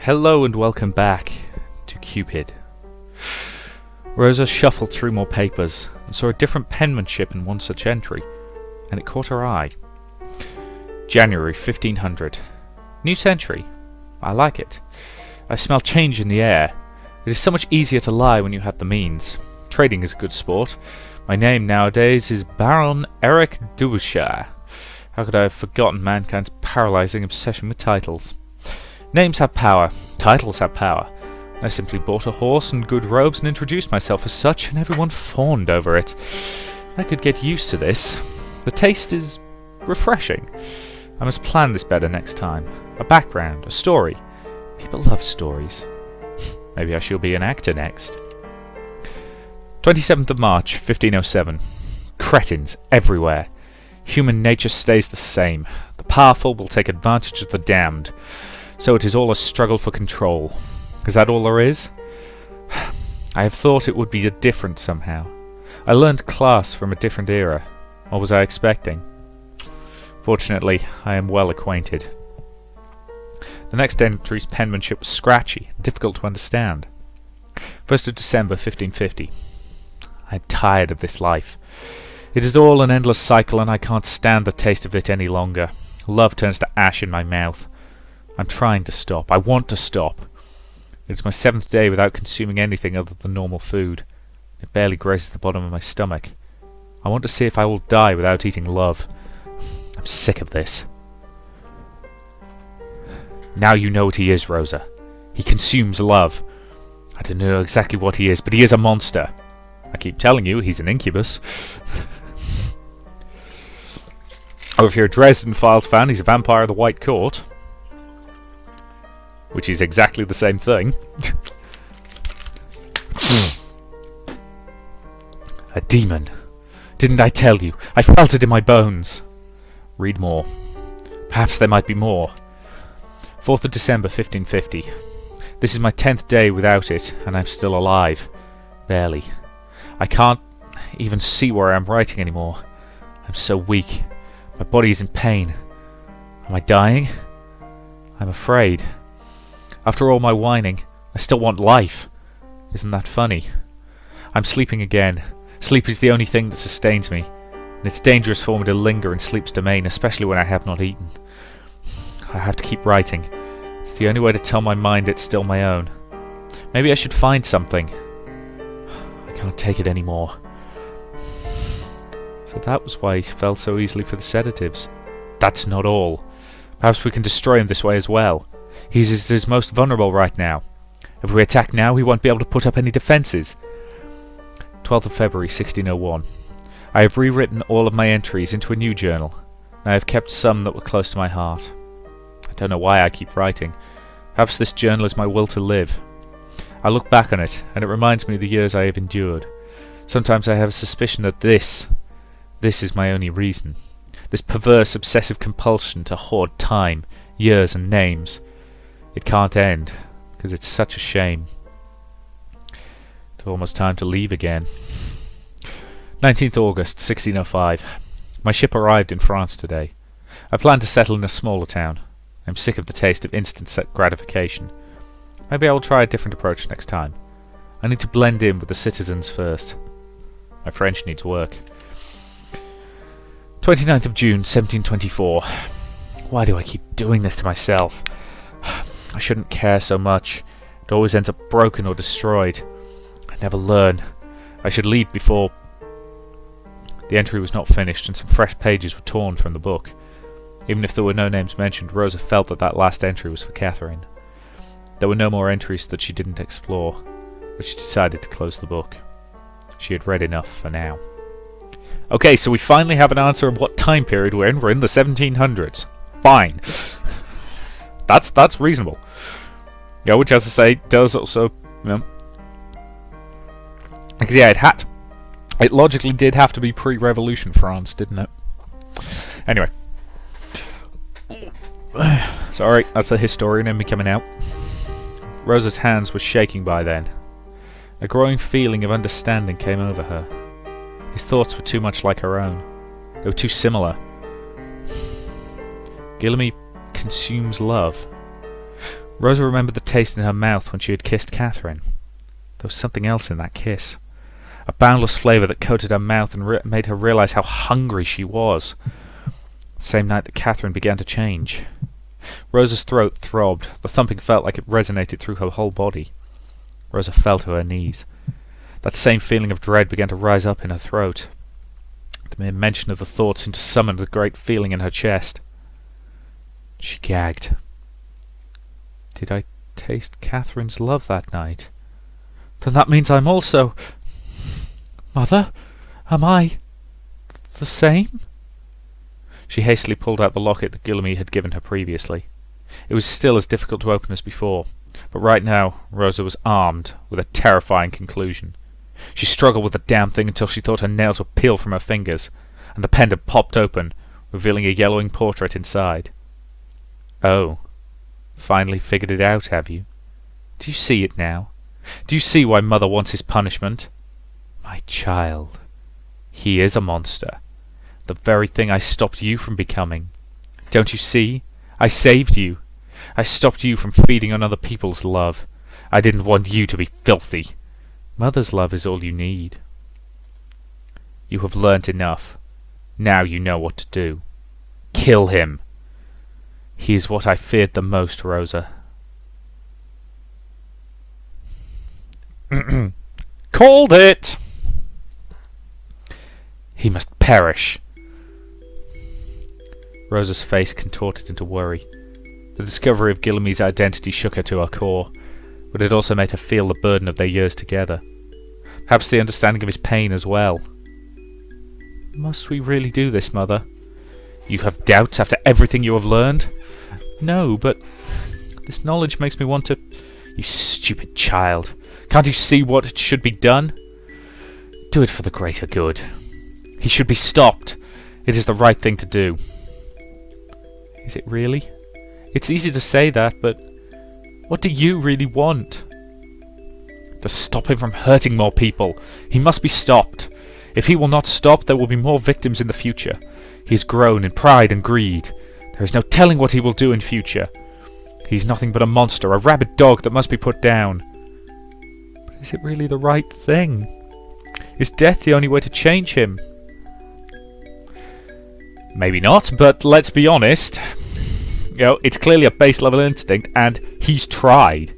Hello and welcome back to Cupid. Rosa shuffled through more papers and saw a different penmanship in one such entry, and it caught her eye. January 1500. New century. I like it. I smell change in the air. It is so much easier to lie when you have the means. Trading is a good sport. My name nowadays is Baron Eric Dubuchar. How could I have forgotten mankind's paralyzing obsession with titles? Names have power. Titles have power. I simply bought a horse and good robes and introduced myself as such, and everyone fawned over it. I could get used to this. The taste is refreshing. I must plan this better next time. A background, a story. People love stories. Maybe I shall be an actor next. 27th of March, 1507. Cretins everywhere. Human nature stays the same. The powerful will take advantage of the damned. So it is all a struggle for control. Is that all there is? I have thought it would be different somehow. I learned class from a different era. What was I expecting? Fortunately, I am well acquainted. The next entry's penmanship was scratchy and difficult to understand. 1st of December, 1550. I am tired of this life. It is all an endless cycle and I can't stand the taste of it any longer. Love turns to ash in my mouth. I'm trying to stop. I want to stop. It is my 7th day without consuming anything other than normal food. It barely grazes the bottom of my stomach. I want to see if I will die without eating love. I'm sick of this. Now you know what he is, Rosa. He consumes love. I don't know exactly what he is, but he is a monster. I keep telling you, he's an incubus. Or if you're a Dresden Files fan, he's a vampire of the White Court. Which is exactly the same thing. A demon. Didn't I tell you? I felt it in my bones. Read more. Perhaps there might be more. 4th of December, 1550. This is my 10th day without it, and I'm still alive. Barely. I can't even see where I'm writing anymore. I'm so weak. My body is in pain. Am I dying? I'm afraid. After all my whining, I still want life. Isn't that funny? I'm sleeping again. Sleep is the only thing that sustains me, and it's dangerous for me to linger in sleep's domain, especially when I have not eaten. I have to keep writing. It's the only way to tell my mind it's still my own. Maybe I should find something. I can't take it anymore. So that was why he fell so easily for the sedatives. That's not all. Perhaps we can destroy him this way as well. He's at his most vulnerable right now. If we attack now, he won't be able to put up any defences. 12th of February, 1601. I have rewritten all of my entries into a new journal, and I have kept some that were close to my heart. I don't know why I keep writing. Perhaps this journal is my will to live. I look back on it, and it reminds me of the years I have endured. Sometimes I have a suspicion that this is my only reason. This perverse, obsessive compulsion to hoard time, years, and names. It can't end, because it's such a shame. It's almost time to leave again. 19th August, 1605. My ship arrived in France today. I plan to settle in a smaller town. I'm sick of the taste of instant gratification. Maybe I will try a different approach next time. I need to blend in with the citizens first. My French needs work. 29th of June, 1724. Why do I keep doing this to myself? I shouldn't care so much. It always ends up broken or destroyed. I never learn. I should leave before... The entry was not finished and some fresh pages were torn from the book. Even if there were no names mentioned, Rosa felt that that last entry was for Catherine. There were no more entries that she didn't explore, but she decided to close the book. She had read enough for now. Okay, so we finally have an answer of what time period we're in. We're in the 1700s. Fine. That's reasonable. Yeah, which, as I say, does also, because yeah, it logically did have to be pre-revolution France, didn't it? Anyway. Sorry, that's the historian in me coming out. Rosa's hands were shaking by then. A growing feeling of understanding came over her. His thoughts were too much like her own. They were too similar. Guillaume consumes love. Rosa remembered the taste in her mouth when she had kissed Catherine. There was something else in that kiss. A boundless flavour that coated her mouth and made her realise how hungry she was. The same night that Catherine began to change. Rosa's throat throbbed. The thumping felt like it resonated through her whole body. Rosa fell to her knees. That same feeling of dread began to rise up in her throat. The mere mention of the thought seemed to summon the great feeling in her chest. She gagged. Did I taste Catherine's love that night? Then that means I'm also... Mother, am I... the same? She hastily pulled out the locket that Guillaume had given her previously. It was still as difficult to open as before, but right now Rosa was armed with a terrifying conclusion. She struggled with the damn thing until she thought her nails would peel from her fingers, and the pendant popped open, revealing a yellowing portrait inside. Oh, finally figured it out, have you? Do you see it now? Do you see why Mother wants his punishment? My child, he is a monster. The very thing I stopped you from becoming. Don't you see? I saved you. I stopped you from feeding on other people's love. I didn't want you to be filthy. Mother's love is all you need. You have learnt enough. Now you know what to do. Kill him. He is what I feared the most, Rosa. Called it! He must perish. Rosa's face contorted into worry. The discovery of Guillaume's identity shook her to her core, but it also made her feel the burden of their years together. Perhaps the understanding of his pain as well. Must we really do this, Mother? You have doubts after everything you have learned? No, but this knowledge makes me want to... You stupid child. Can't you see what should be done? Do it for the greater good. He should be stopped. It is the right thing to do. Is it really? It's easy to say that, but what do you really want? To stop him from hurting more people. He must be stopped. If he will not stop, there will be more victims in the future. He has grown in pride and greed. There is no telling what he will do in future. He is nothing but a monster, a rabid dog that must be put down. But is it really the right thing? Is death the only way to change him? Maybe not, but let's be honest. You know, it's clearly a base level instinct, and he's tried.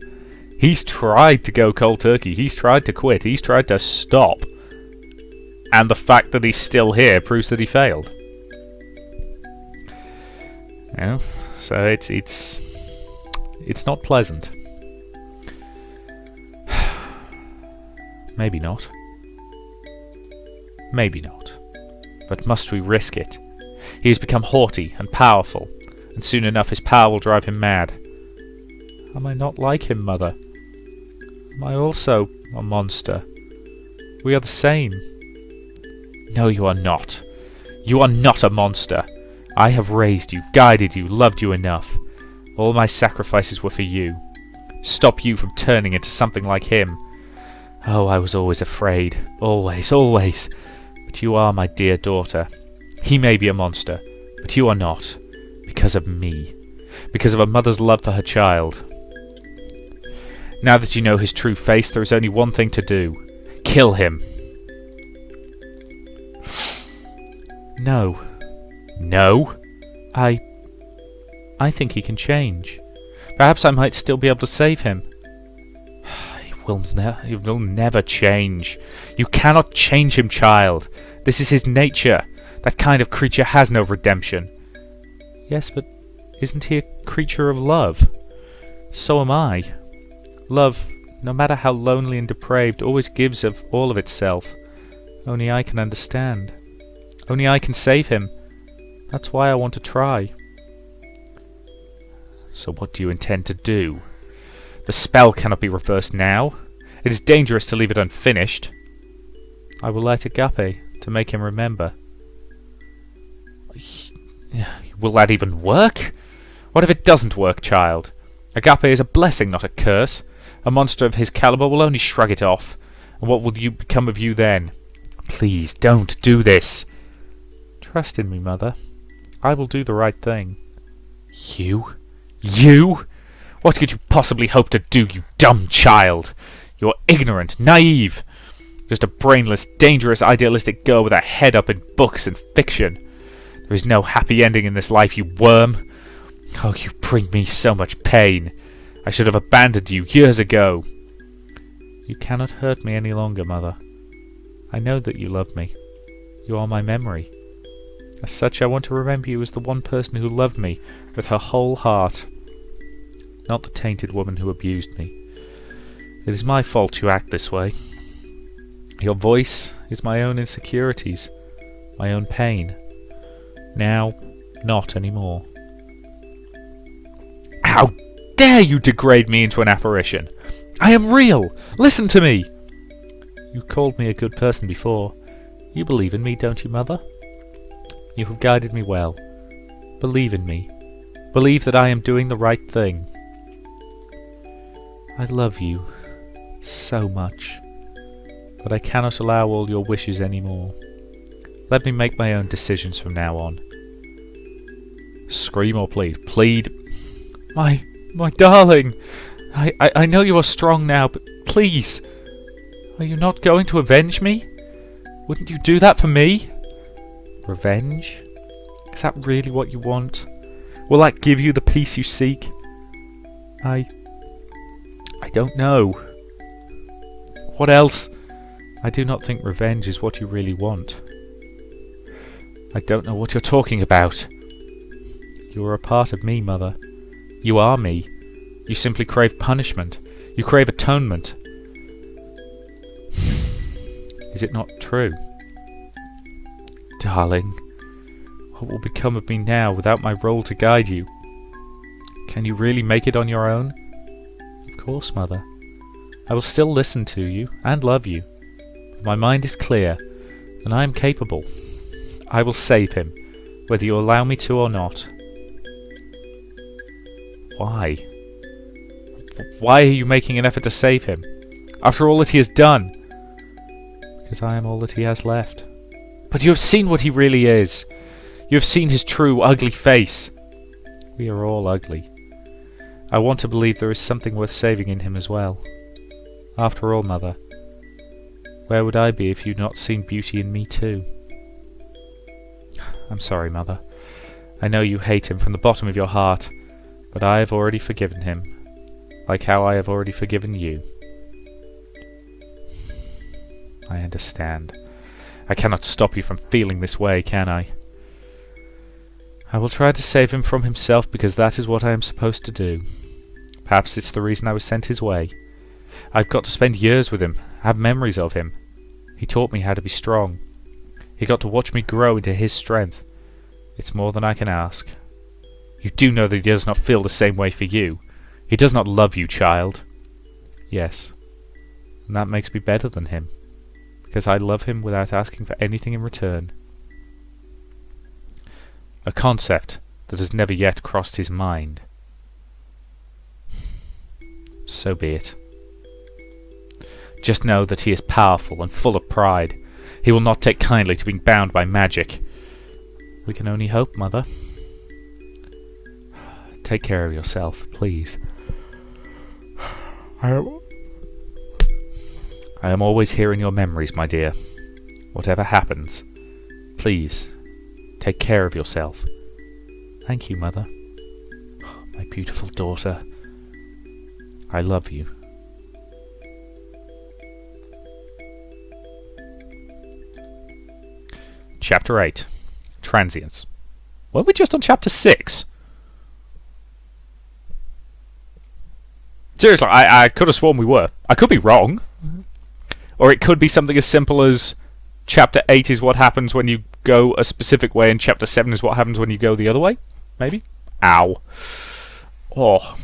He's tried to go cold turkey. He's tried to quit. He's tried to stop. And the fact that he's still here proves that he failed. You know, so it's not pleasant. Maybe not. Maybe not. But must we risk it? He has become haughty and powerful, and soon enough his power will drive him mad. Am I not like him, Mother? Am I also a monster? We are the same. No, you are not. You are not a monster. I have raised you, guided you, loved you enough. All my sacrifices were for you. Stop you from turning into something like him. Oh, I was always afraid. Always, always. But you are my dear daughter. He may be a monster, but you are not. Because of me. Because of a mother's love for her child. Now that you know his true face, there is only one thing to do. Kill him. No. No? I think he can change. Perhaps I might still be able to save him. He will never change. You cannot change him, child. This is his nature. That kind of creature has no redemption. Yes, but isn't he a creature of love? So am I. Love, no matter how lonely and depraved, always gives of all of itself. Only I can understand. Only I can save him. That's why I want to try. So what do you intend to do? The spell cannot be reversed now. It is dangerous to leave it unfinished. I will light Agape to make him remember. Will that even work? What if it doesn't work, child? Agape is a blessing, not a curse. A monster of his caliber will only shrug it off. And what will you become of you then? Please, don't do this. Trust in me, Mother. I will do the right thing. You? You? What could you possibly hope to do, you dumb child? You're ignorant, naive. Just a brainless, dangerous, idealistic girl with her head up in books and fiction. There is no happy ending in this life, you worm. Oh, you bring me so much pain. I should have abandoned you years ago. You cannot hurt me any longer, Mother. I know that you love me. You are my memory. As such, I want to remember you as the one person who loved me with her whole heart, not the tainted woman who abused me. It is my fault you act this way. Your voice is my own insecurities, my own pain. Now, not anymore. How dare you degrade me into an apparition? I am real! Listen to me! You called me a good person before. You believe in me, don't you, Mother? You have guided me well. Believe in me. Believe that I am doing the right thing. I love you so much, but I cannot allow all your wishes anymore. Let me make my own decisions from now on. Scream or plead. Plead. My darling! I know you are strong now, but please! Are you not going to avenge me? Wouldn't you do that for me? Revenge? Is that really what you want? Will that give you the peace you seek? I don't know. What else? I do not think revenge is what you really want. I don't know what you're talking about. You are a part of me, Mother. You are me. You simply crave punishment. You crave atonement. Is it not true? Darling, what will become of me now without my role to guide you? Can you really make it on your own? Of course, Mother. I will still listen to you and love you. But my mind is clear, and I am capable. I will save him, whether you allow me to or not. Why? Why are you making an effort to save him? After all that he has done? Because I am all that he has left. But you have seen what he really is. You have seen his true, ugly face. We are all ugly. I want to believe there is something worth saving in him as well. After all, Mother, where would I be if you'd not seen beauty in me too? I'm sorry, Mother. I know you hate him from the bottom of your heart, but I have already forgiven him, like how I have already forgiven you. I understand. I cannot stop you from feeling this way, can I? I will try to save him from himself because that is what I am supposed to do. Perhaps it's the reason I was sent his way. I've got to spend years with him, have memories of him. He taught me how to be strong. He got to watch me grow into his strength. It's more than I can ask. You do know that he does not feel the same way for you. He does not love you, child. Yes, and that makes me better than him, because I love him without asking for anything in return. A concept that has never yet crossed his mind. So be it. Just know that he is powerful and full of pride. He will not take kindly to being bound by magic. We can only hope, Mother. Take care of yourself, please. I am always here in your memories, my dear. Whatever happens, please, take care of yourself. Thank you, Mother. My beautiful daughter. I love you. Chapter 8. Transience. Weren't we just on Chapter 6? Seriously, I could have sworn we were. I could be wrong. Or it could be something as simple as Chapter 8 is what happens when you go a specific way and Chapter 7 is what happens when you go the other way. Maybe? Ow. Oh.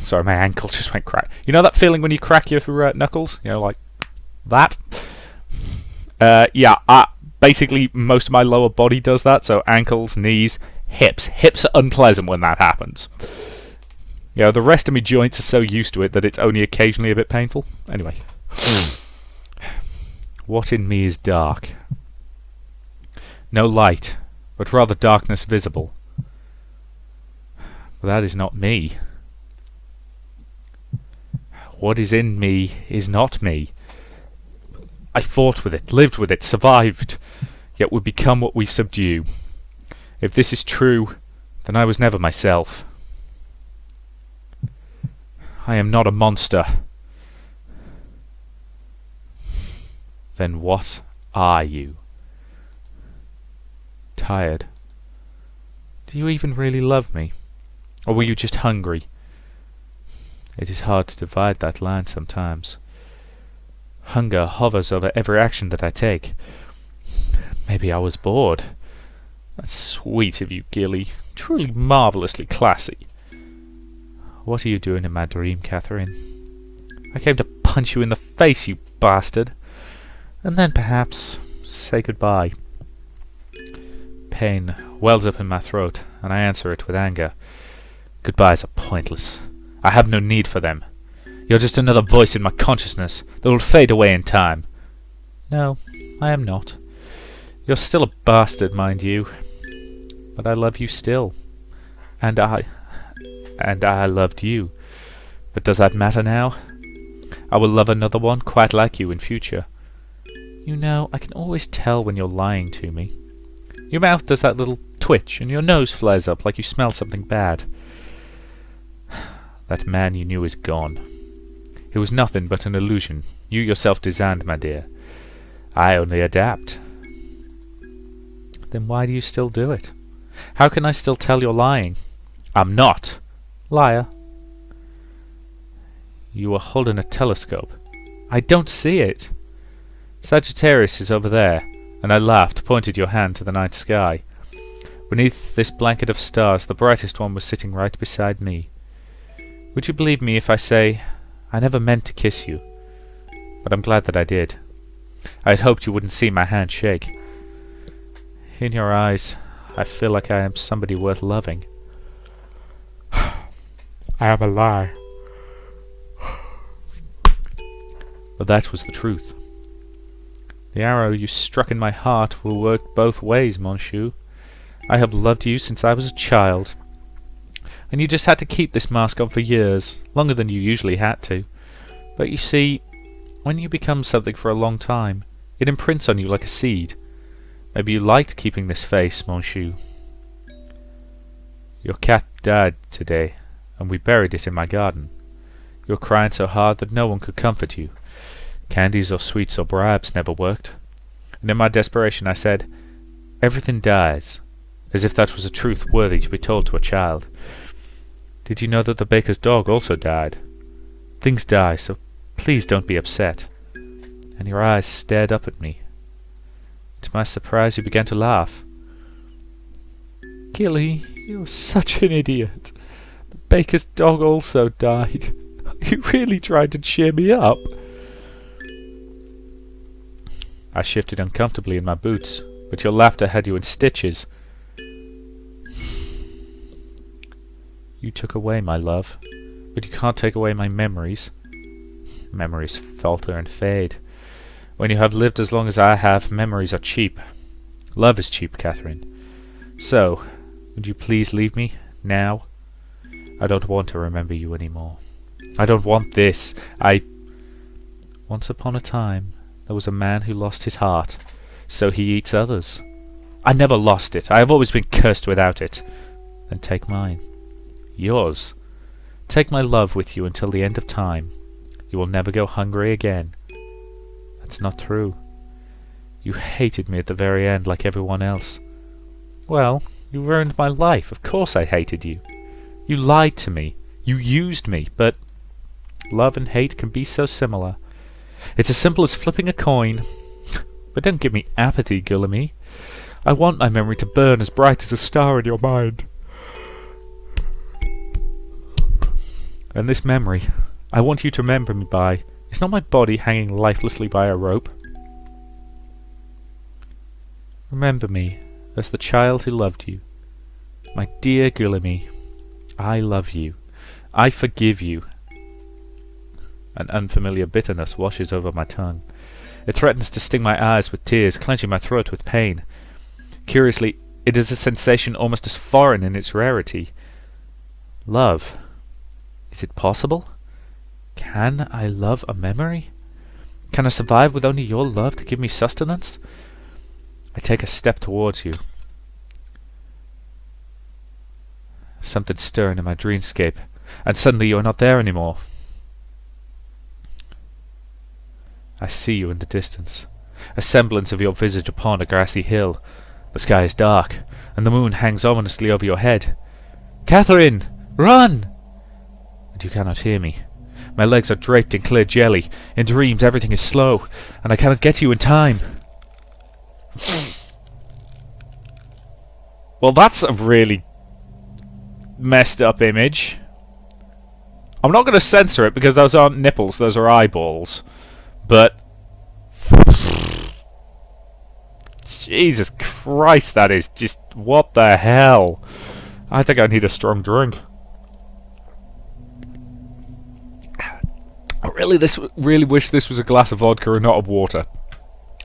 Sorry, my ankle just went crack. You know that feeling when you crack your knuckles? You know, like that? Yeah, basically most of my lower body does that, so ankles, knees, hips. Hips are unpleasant when that happens. You know, the rest of my joints are so used to it that it's only occasionally a bit painful. Anyway. What in me is dark? No light, but rather darkness visible. But that is not me. What is in me is not me. I fought with it, lived with it, survived, yet we become what we subdue. If this is true, then I was never myself. I am not a monster. Then what are you? Tired. Do you even really love me? Or were you just hungry? It is hard to divide that line sometimes. Hunger hovers over every action that I take. Maybe I was bored. That's sweet of you, Gilly. Truly marvellously classy. What are you doing in my dream, Catherine? I came to punch you in the face, you bastard. And then perhaps say goodbye. Pain wells up in my throat, and I answer it with anger. Goodbyes are pointless. I have no need for them. You're just another voice in my consciousness that will fade away in time. No, I am not. You're still a bastard, mind you. But I love you still. And I loved you. But does that matter now? I will love another one quite like you in future. You know, I can always tell when you're lying to me. Your mouth does that little twitch, and your nose flares up like you smell something bad. That man you knew is gone. He was nothing but an illusion you yourself designed, my dear. I only adapt. Then why do you still do it? How can I still tell you're lying? I'm not. Liar. You are holding a telescope. I don't see it. Sagittarius is over there, and I laughed, pointed your hand to the night sky. Beneath this blanket of stars, the brightest one was sitting right beside me. Would you believe me if I say, I never meant to kiss you, but I'm glad that I did. I had hoped you wouldn't see my hand shake. In your eyes, I feel like I am somebody worth loving. I am a lie. But that was the truth. The arrow you struck in my heart will work both ways, Monsieur. I have loved you since I was a child. And you just had to keep this mask on for years, longer than you usually had to. But you see, when you become something for a long time, it imprints on you like a seed. Maybe you liked keeping this face, Monsieur. Your cat died today, and we buried it in my garden. You were crying so hard that no one could comfort you. Candies or sweets or bribes never worked. And in my desperation I said, everything dies, as if that was a truth worthy to be told to a child. Did you know that the baker's dog also died? Things die, so please don't be upset. And your eyes stared up at me. To my surprise you began to laugh. Gilly, you're such an idiot. The baker's dog also died. You really tried to cheer me up. I shifted uncomfortably in my boots, but your laughter had you in stitches. You took away my love, but you can't take away my memories. Memories falter and fade. When you have lived as long as I have, memories are cheap. Love is cheap, Catherine. So, would you please leave me, now? I don't want to remember you anymore. I don't want this. Once upon a time, there was a man who lost his heart, so he eats others. I never lost it. I have always been cursed without it. Then take mine. Yours. Take my love with you until the end of time. You will never go hungry again. That's not true. You hated me at the very end like everyone else. Well, you ruined my life. Of course I hated you. You lied to me. You used me, but love and hate can be so similar. It's as simple as flipping a coin. But don't give me apathy, Guillaume. I want my memory to burn as bright as a star in your mind. And this memory, I want you to remember me by, is not my body hanging lifelessly by a rope. Remember me as the child who loved you. My dear Guillaume, I love you. I forgive you. An unfamiliar bitterness washes over my tongue. It threatens to sting my eyes with tears, clenching my throat with pain. Curiously, it is a sensation almost as foreign in its rarity. Love. Is it possible? Can I love a memory? Can I survive with only your love to give me sustenance? I take a step towards you. Something stirring in my dreamscape, and suddenly you are not there anymore. I see you in the distance, a semblance of your visage upon a grassy hill. The sky is dark, and the moon hangs ominously over your head. Catherine! Run! And you cannot hear me. My legs are draped in clear jelly. In dreams everything is slow, and I cannot get to you in time. Well, that's a really messed up image. I'm not going to censor it because those aren't nipples, those are eyeballs. But Jesus Christ, that is just, what the hell? I think I need a strong drink. I really wish this was a glass of vodka and not of water.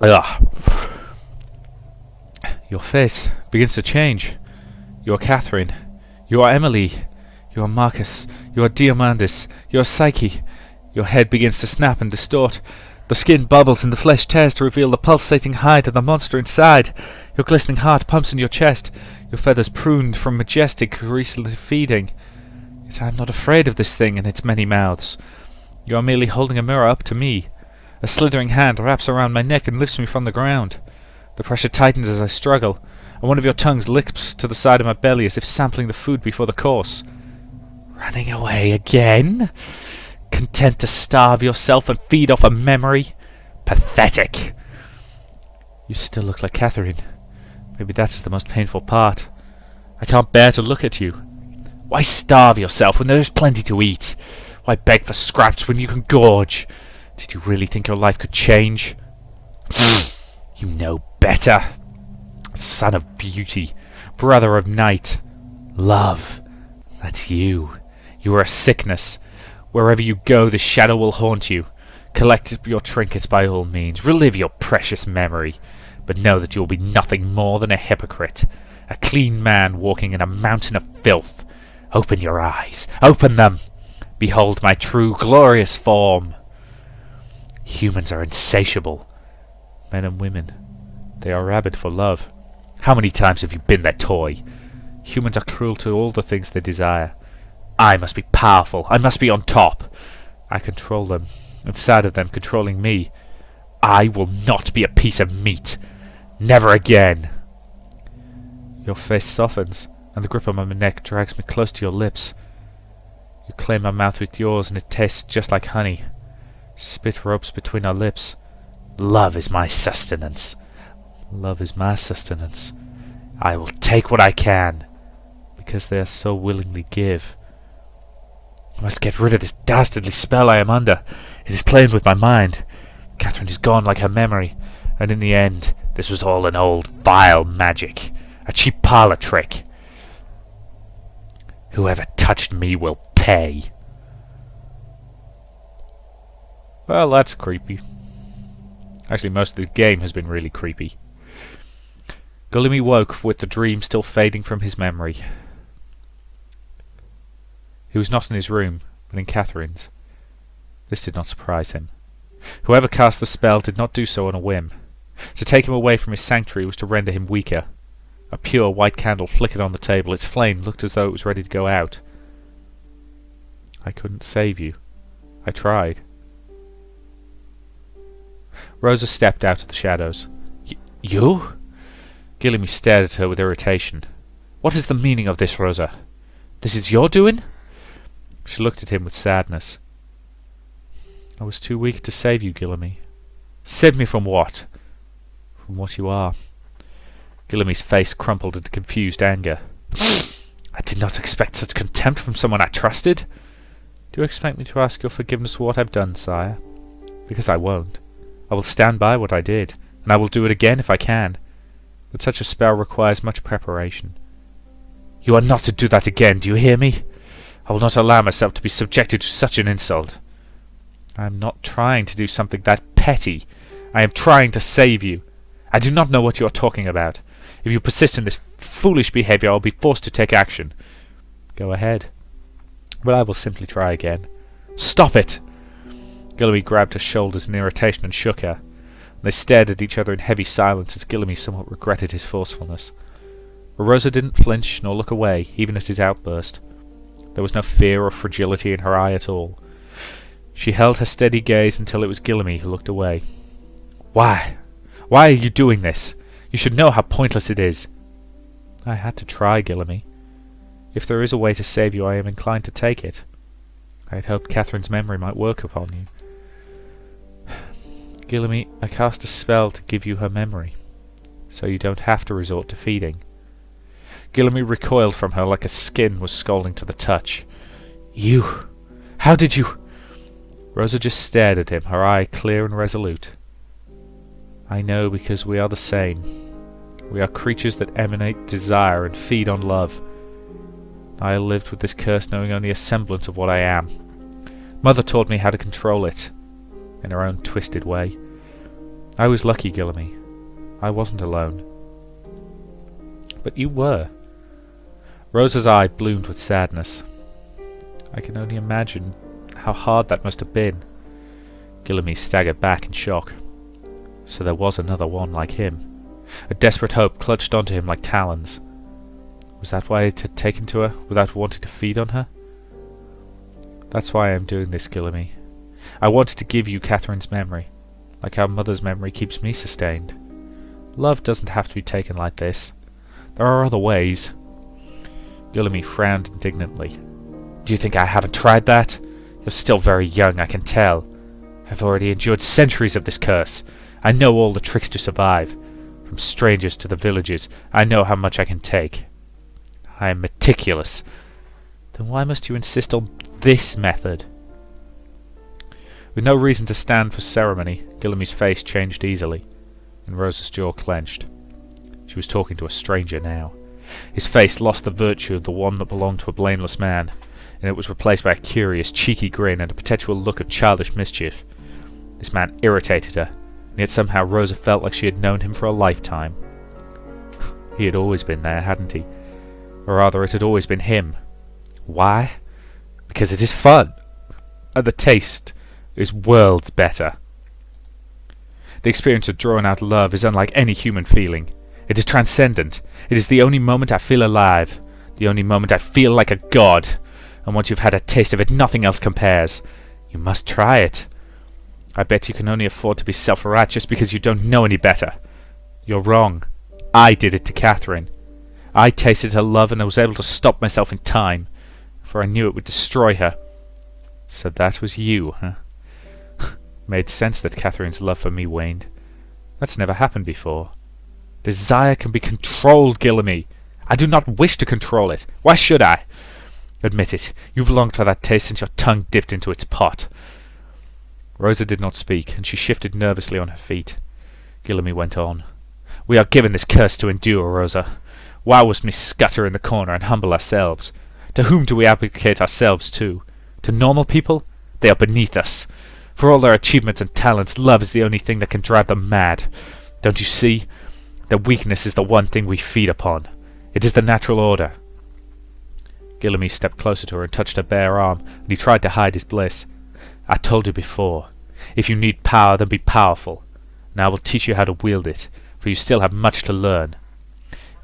Ugh. Your face begins to change. You are Catherine. You are Emily. You are Marcus. You are Diamandis. You are Psyche. Your head begins to snap and distort. The skin bubbles and the flesh tears to reveal the pulsating hide of the monster inside. Your glistening heart pumps in your chest. Your feathers pruned from majestic, greasily feeding. Yet I am not afraid of this thing and its many mouths. You are merely holding a mirror up to me. A slithering hand wraps around my neck and lifts me from the ground. The pressure tightens as I struggle, and one of your tongues licks to the side of my belly as if sampling the food before the course. Running away again? Content to starve yourself and feed off a memory? Pathetic! You still look like Catherine. Maybe that's the most painful part. I can't bear to look at you. Why starve yourself when there is plenty to eat? Why beg for scraps when you can gorge? Did you really think your life could change? You know better. Son of beauty, brother of night, love. That's you. You are a sickness. Wherever you go, the shadow will haunt you. Collect your trinkets by all means. Relive your precious memory. But know that you will be nothing more than a hypocrite. A clean man walking in a mountain of filth. Open your eyes. Open them. Behold my true, glorious form. Humans are insatiable. Men and women, they are rabid for love. How many times have you been their toy? Humans are cruel to all the things they desire. I must be powerful. I must be on top. I control them, inside of them controlling me. I will not be a piece of meat. Never again. Your face softens, and the grip on my neck drags me close to your lips. You claim my mouth with yours, and it tastes just like honey. Spit ropes between our lips. Love is my sustenance. Love is my sustenance. I will take what I can, because they are so willingly give. I must get rid of this dastardly spell I am under. It is playing with my mind. Catherine is gone like her memory, and in the end, this was all an old, vile magic. A cheap parlour trick. Whoever touched me will pay. Well, that's creepy. Actually, most of the game has been really creepy. Gullimy woke with the dream still fading from his memory. He was not in his room, but in Catherine's. This did not surprise him. Whoever cast the spell did not do so on a whim. To take him away from his sanctuary was to render him weaker. A pure white candle flickered on the table. Its flame looked as though it was ready to go out. I couldn't save you. I tried. Rosa stepped out of the shadows. You? Guillaume stared at her with irritation. What is the meaning of this, Rosa? This is your doing? She looked at him with sadness. I was too weak to save you, Guillaume. Save me from what? From what you are. Guillaume's face crumpled into confused anger. I did not expect such contempt from someone I trusted. Do you expect me to ask your forgiveness for what I've done, sire? Because I won't. I will stand by what I did, and I will do it again if I can. But such a spell requires much preparation. You are not to do that again, do you hear me? I will not allow myself to be subjected to such an insult. I am not trying to do something that petty. I am trying to save you. I do not know what you are talking about. If you persist in this foolish behavior, I will be forced to take action. Go ahead. But I will simply try again. Stop it! Gillamy grabbed her shoulders in irritation and shook her. They stared at each other in heavy silence as Gillamy somewhat regretted his forcefulness. But Rosa didn't flinch nor look away, even at his outburst. There was no fear or fragility in her eye at all. She held her steady gaze until it was Gillamy who looked away. "Why? Why are you doing this? You should know how pointless it is." "I had to try, Gillamy. If there is a way to save you, I am inclined to take it. I had hoped Catherine's memory might work upon you." "Gillamy, I cast a spell to give you her memory, so you don't have to resort to feeding." Gillamy recoiled from her like a skin was scalding to the touch. "You... how did you—" Rosa just stared at him, her eye clear and resolute. "I know, because we are the same. We are creatures that emanate desire and feed on love. I lived with this curse knowing only a semblance of what I am. Mother taught me how to control it, in her own twisted way. I was lucky, Gillamy. I wasn't alone." "But you were." Rosa's eye bloomed with sadness. "I can only imagine how hard that must have been." Gillamy staggered back in shock. So there was another one like him. A desperate hope clutched onto him like talons. Was that why it had taken to her, without wanting to feed on her? "That's why I am doing this, Gillamy. I wanted to give you Catherine's memory, like how Mother's memory keeps me sustained. Love doesn't have to be taken like this. There are other ways." Gillamy frowned indignantly. "Do you think I haven't tried that? You're still very young, I can tell. I've already endured centuries of this curse. I know all the tricks to survive. From strangers to the villages, I know how much I can take. I am meticulous. Then why must you insist on this method?" With no reason to stand for ceremony, Gillamy's face changed easily, and Rosa's jaw clenched. She was talking to a stranger now. His face lost the virtue of the one that belonged to a blameless man, and it was replaced by a curious, cheeky grin and a perpetual look of childish mischief. This man irritated her, and yet somehow Rosa felt like she had known him for a lifetime. He had always been there, hadn't he? Or rather, it had always been him. Why? Because it is fun, and the taste is worlds better. The experience of drawn-out love is unlike any human feeling. It is transcendent. It is the only moment I feel alive, the only moment I feel like a god, and once you've had a taste of it, nothing else compares. You must try it. I bet you can only afford to be self-righteous because you don't know any better. You're wrong. I did it to Catherine. I tasted her love and I was able to stop myself in time, for I knew it would destroy her. So that was you, huh? Made sense that Catherine's love for me waned. That's never happened before. Desire can be controlled, Gillamy. I do not wish to control it. Why should I? Admit it. You've longed for that taste since your tongue dipped into its pot. Rosa did not speak, and she shifted nervously on her feet. Gillamy went on. We are given this curse to endure, Rosa. Why must we scutter in the corner and humble ourselves? To whom do we abdicate ourselves to? To normal people? They are beneath us. For all their achievements and talents, love is the only thing that can drive them mad. Don't you see? Their weakness is the one thing we feed upon. It is the natural order. Gillamy stepped closer to her and touched her bare arm, and he tried to hide his bliss. I told you before. If you need power, then be powerful. And I will teach you how to wield it, for you still have much to learn.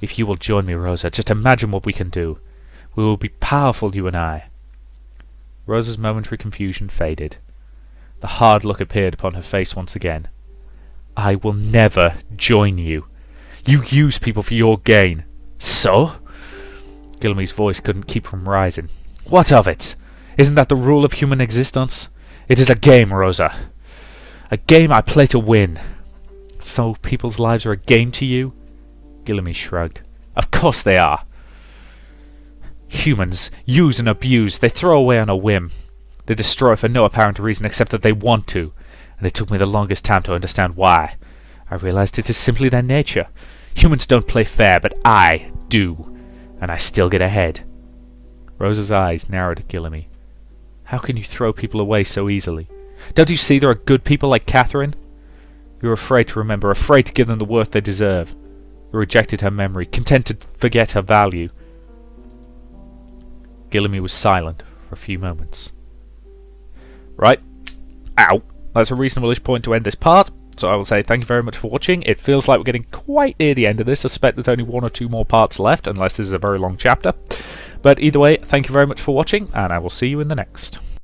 If you will join me, Rosa, just imagine what we can do. We will be powerful, you and I. Rosa's momentary confusion faded. The hard look appeared upon her face once again. I will never join you. You use people for your gain. So? Gillamy's voice couldn't keep from rising. What of it? Isn't that the rule of human existence? It is a game, Rosa. A game I play to win. So people's lives are a game to you? Gillamy shrugged. Of course they are. Humans use and abuse. They throw away on a whim. They destroy for no apparent reason except that they want to, and it took me the longest time to understand why. I realized it is simply their nature. Humans don't play fair, but I do, and I still get ahead. Rosa's eyes narrowed at Gillamy. How can you throw people away so easily? Don't you see there are good people like Catherine? You're afraid to remember, afraid to give them the worth they deserve. You rejected her memory, content to forget her value. Gillamy was silent for a few moments. Right. Ow. That's a reasonable-ish point to end this part. So I will say thank you very much for watching. It feels like we're getting quite near the end of this. I suspect there's only 1 or 2 more parts left, unless this is a very long chapter. But either way, thank you very much for watching, and I will see you in the next.